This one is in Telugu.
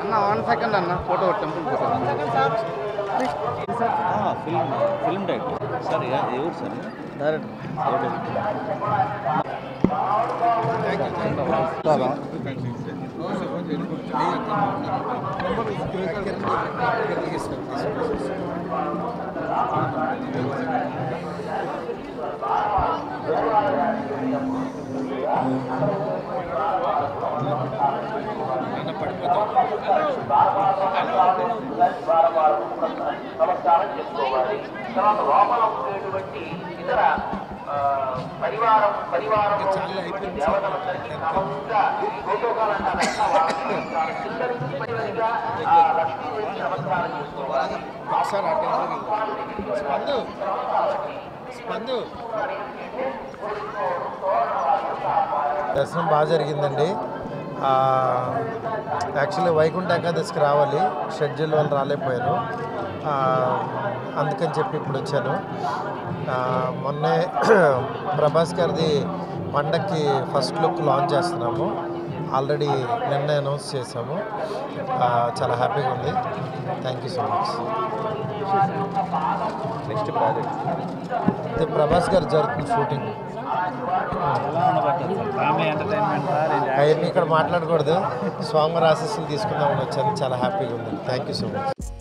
అన్న 1 సెకండ్ అన్న photo temple photo film director sir ఎవరు సార్ నమస్కారం చేసుకోవాలి. తర్వాత లోపల ఉండేటువంటి ఇతర పరివారం దేవతలందరికీ క్రమంగా లక్ష్మీదేవికి నమస్కారం చేసుకోవాలి. దర్శనం బాగా జరిగిందండి. యాక్చువల్లీ వైకుంఠ ఏకాదశికి రావాలి, షెడ్యూల్ వల్ల రాలేకపోయాను. అందుకని చెప్పి ఇప్పుడు వచ్చాను. మొన్నే ప్రభాస్ గారిది పండక్కి ఫస్ట్ లుక్ లాంచ్ చేస్తున్నాము. ఆల్రెడీ నిన్న అనౌన్స్ చేసాము. చాలా హ్యాపీగా ఉంది. Thank you so much. Next project ఇది ప్రభాస్ గారు జరుగుతుంది షూటింగ్. అవన్నీ ఇక్కడ మాట్లాడకూడదు. స్వామివారి ఆశీస్సులు తీసుకుందామని వచ్చాను. చాలా హ్యాపీగా ఉంది. Thank you so much.